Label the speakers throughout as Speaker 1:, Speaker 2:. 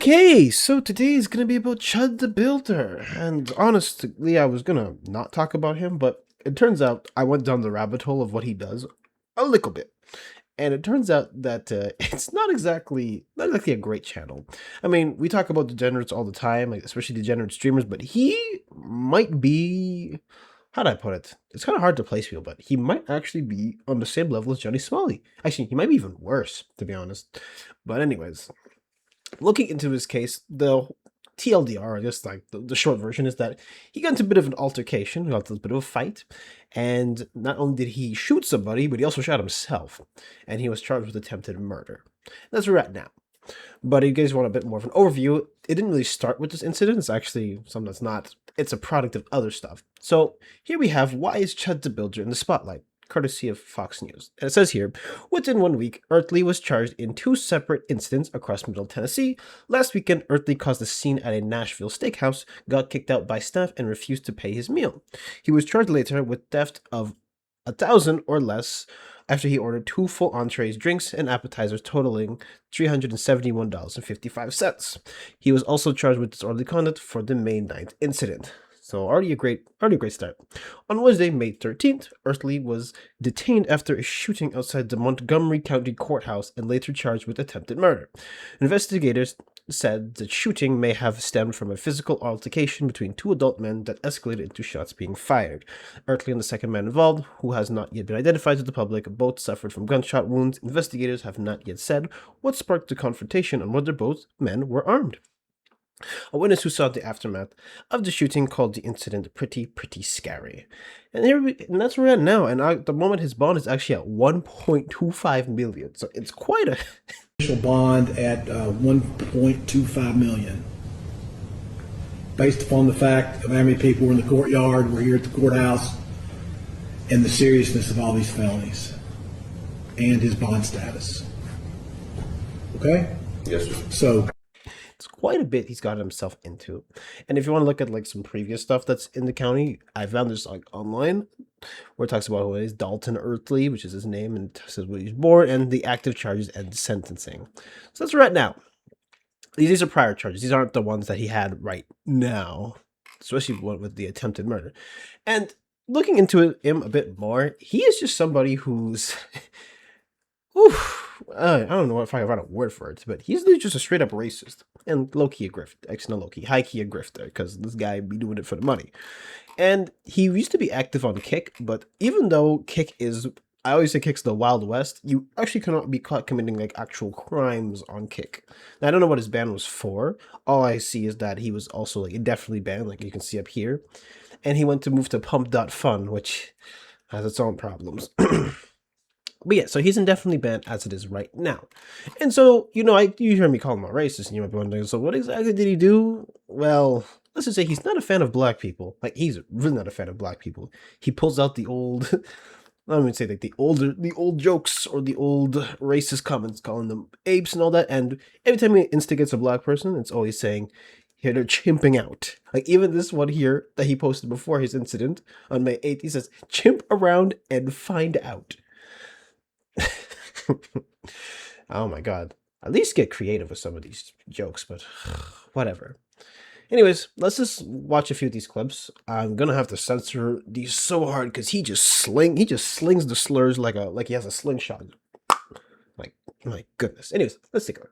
Speaker 1: Okay, so today is gonna be about Chud the Builder, and honestly, I was gonna not talk about him, but it turns out I went down the rabbit hole of what he does a little bit, and it turns out that it's not exactly a great channel. I mean, we talk about degenerates all the time, like especially degenerate streamers, but he might be. How do I put it? It's kind of hard to place people, but he might actually be on the same level as Johnny Smalley. Actually, he might be even worse, to be honest. But anyways, looking into his case, the TLDR, I guess like the short version is that he got into a bit of an altercation, got into a bit of a fight, and not only did he shoot somebody, but he also shot himself, and he was charged with attempted murder. That's where we're at now. But if you guys want a bit more of an overview, it didn't really start with this incident. It's actually something that's not, it's a product of other stuff. So here we have, why is Chud the Builder in the spotlight? Courtesy of Fox News. And it says here, within 1 week, Earthly was charged in 2 separate incidents across Middle Tennessee. Last weekend, Earthly caused a scene at a Nashville steakhouse, got kicked out by staff, and refused to pay his meal. He was charged later with theft of 1,000 or less after he ordered 2 full entrees, drinks, and appetizers totaling $371.55. He was also charged with disorderly conduct for the May 9th incident. So already a great start. On Wednesday, May 13th, Earthly was detained after a shooting outside the Montgomery County Courthouse and later charged with attempted murder. Investigators said the shooting may have stemmed from a physical altercation between 2 adult men that escalated into shots being fired. Earthly and the second man involved, who has not yet been identified to the public, both suffered from gunshot wounds. Investigators have not yet said what sparked the confrontation and whether both men were armed. A witness who saw the aftermath of the shooting called the incident pretty scary. And that's where we're at now. And at the moment, his bond is actually at $1.25 million. So it's quite a
Speaker 2: initial bond at $1.25 million, based upon the fact of how many people were in the courtyard, were here at the courthouse, and the seriousness of all these felonies, and his bond status. Okay?
Speaker 3: Yes, sir.
Speaker 2: So
Speaker 1: it's quite a bit he's got himself into. And if you want to look at like some previous stuff that's in the county, I found this like online where it talks about who it is, Dalton Earthly, which is his name, and says where he's born, and the active charges and sentencing. So that's right now. These are prior charges. These aren't the ones that he had right now, especially one with the attempted murder. And looking into him a bit more, he is just somebody who's I don't know if I can find a word for it, but he's just a straight up racist and low-key a grifter. Actually, not low-key, high-key a grifter, because this guy be doing it for the money. And he used to be active on Kick, but even though Kick is, I always say Kick's the Wild West, you actually cannot be caught committing like actual crimes on Kick. Now, I don't know what his ban was for. All I see is that he was also like indefinitely banned, like you can see up here. And he went to move to Pump.Fun, which has its own problems. But yeah, so he's indefinitely banned as it is right now. And so, you hear me call him a racist, and you might be wondering, so what exactly did he do? Well, let's just say he's not a fan of black people. Like, he's really not a fan of black people. He pulls out the old, I would say like the old jokes or the old racist comments, calling them apes and all that. And every time he instigates a black person, it's always saying, here they're chimping out. Like even this one here that he posted before his incident on May 8th, he says, chimp around and find out. Oh my god. At least get creative with some of these jokes, but whatever. Anyways, let's just watch a few of these clips. I'm gonna have to censor these so hard because he just slings the slurs like he has a slingshot. Like, my goodness. Anyways, let's take a look.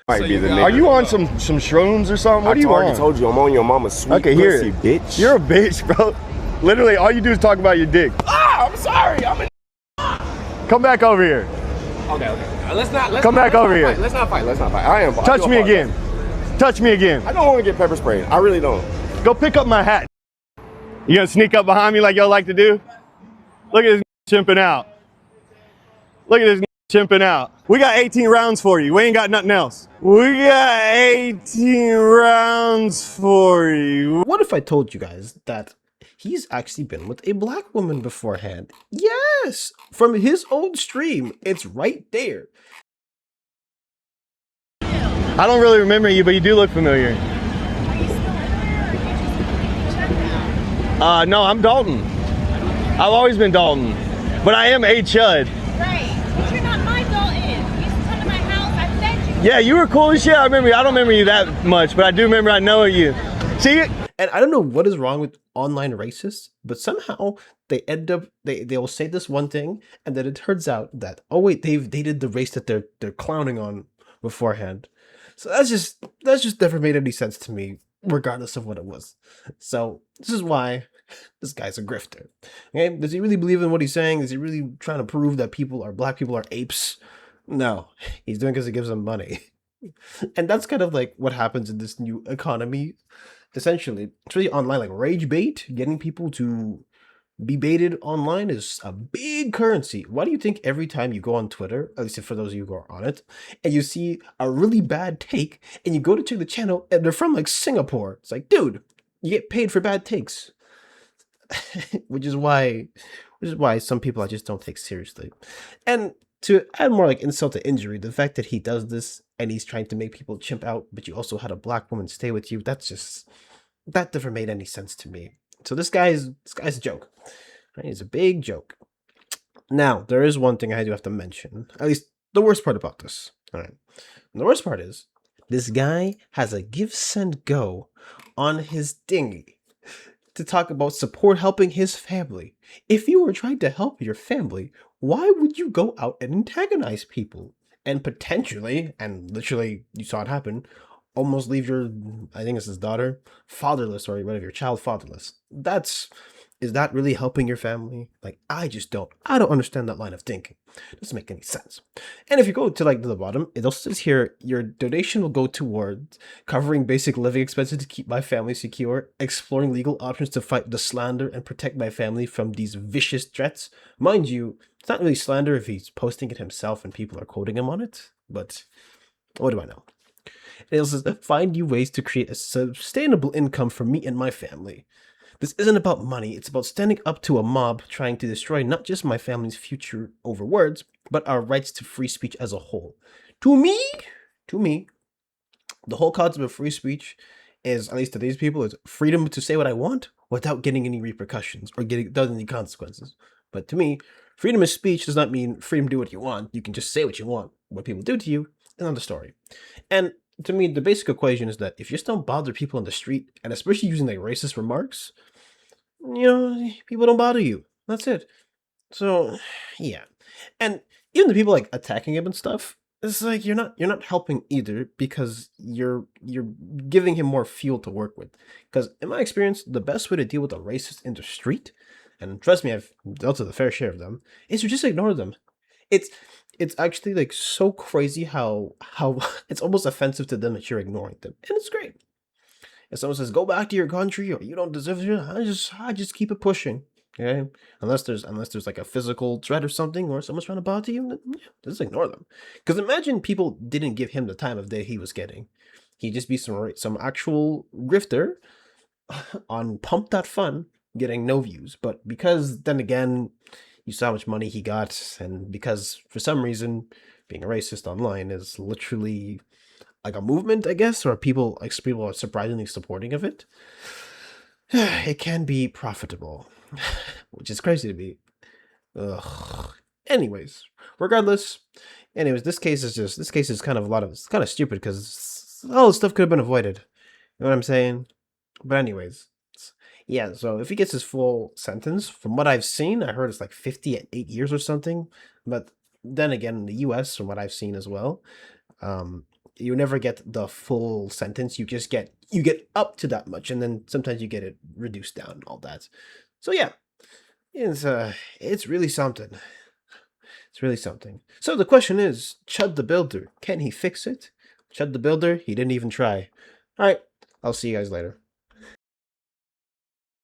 Speaker 3: Might be the
Speaker 4: Are you on some shrooms or something? What are you on?
Speaker 3: I told you I'm on your mama's sweet
Speaker 4: Okay,
Speaker 3: pussy,
Speaker 4: here.
Speaker 3: bitch.
Speaker 4: You're a bitch, bro. Literally, all you do is talk about your dick.
Speaker 3: Ah, I'm sorry. I'm a
Speaker 4: Come back over here.
Speaker 3: Okay. Let's not
Speaker 4: here.
Speaker 3: Let's not fight. I am.
Speaker 4: Touch me again. Touch me again.
Speaker 3: I don't want to get pepper sprayed. I really don't.
Speaker 4: Go pick up my hat. You gonna sneak up behind me like y'all like to do? Look at this chimping out. Look at this chimping out. We got 18 rounds for you. We ain't got nothing else. We got 18 rounds for you.
Speaker 1: What if I told you guys that he's actually been with a black woman beforehand? Yes! From his own stream. It's right there.
Speaker 4: I don't really remember you, but you do look familiar. No, I'm Dalton. I've always been Dalton. But I am a Chud.
Speaker 5: Right. But you're not my Dalton. You used to come to my house. I fed you.
Speaker 4: Yeah, you were cool as shit. I remember you. I don't remember you that much, but I do remember I knowing you. See?
Speaker 1: And I don't know what is wrong with online racists, but somehow they end up they will say this one thing, and then it turns out that, oh wait, they did the race that they're clowning on beforehand. So that's just never made any sense to me, regardless of what it was. So this is why this guy's a grifter. Okay? Does he really believe in what he's saying? Is he really trying to prove that black people are apes? No, he's doing it because it gives them money. And that's kind of like what happens in this new economy. Essentially, it's really online, like rage bait, getting people to be baited online is a big currency. Why do you think every time you go on Twitter, at least for those of you who are on it, and you see a really bad take, and you go to check the channel, and they're from like Singapore? It's like, dude, you get paid for bad takes. which is why some people I just don't take seriously. And to add more like insult to injury, the fact that he does this and he's trying to make people chimp out, but you also had a black woman stay with you, that never made any sense to me. So this guy's a joke. Right? He's a big joke. Now, there is one thing I do have to mention, at least the worst part about this. All right. And the worst part is this guy has a give send go on his dinghy to talk about support helping his family. If you were trying to help your family, why would you go out and antagonize people and potentially, and literally you saw it happen, almost leave your, I think it's his daughter, fatherless, or whatever, your child fatherless? Is that really helping your family? Like, I don't understand that line of thinking. It doesn't make any sense. And if you go to like to the bottom, it'll says here, your donation will go towards covering basic living expenses to keep my family secure, exploring legal options to fight the slander and protect my family from these vicious threats. Mind you, it's not really slander if he's posting it himself and people are quoting him on it, but what do I know? It also says, find you ways to create a sustainable income for me and my family. This isn't about money, it's about standing up to a mob trying to destroy not just my family's future over words, but our rights to free speech as a whole. To me, the whole concept of free speech is, at least to these people, is freedom to say what I want without getting any repercussions or getting any consequences. But to me, freedom of speech does not mean freedom to do what you want. You can just say what you want. What people do to you is another story. And to me, the basic equation is that if you just don't bother people on the street, and especially using like racist remarks, people don't bother you. That's it. So, yeah. And even the people like attacking him and stuff, it's like you're not helping either, because you're giving him more fuel to work with. Because in my experience, the best way to deal with a racist in the street, and trust me, I've dealt with a fair share of them, is to just ignore them. It's actually like so crazy how it's almost offensive to them that you're ignoring them, and it's great. If someone says go back to your country or you don't deserve it, I just keep it pushing. Okay, unless there's like a physical threat or something, or someone's trying to bother you, then, yeah, just ignore them. Because imagine people didn't give him the time of day he was getting. He'd just be some actual grifter on pump.fun getting no views. But because then again, you saw how much money he got, and because for some reason being a racist online is literally like a movement, I guess, or people are surprisingly supporting of it, it can be profitable, which is crazy to me. Ugh. Anyways, this case is kind of it's kind of stupid because all this stuff could have been avoided. You know what I'm saying? But anyways, yeah. So if he gets his full sentence, from what I've seen, I heard it's like 58 years or something. But then again, in the U.S., from what I've seen as well, you never get the full sentence. You get up to that much, and then sometimes you get it reduced down and all that. So yeah, it's really something. It's really something. So the question is, Chud the Builder, can he fix it? Chud the Builder, he didn't even try. All right, I'll see you guys later.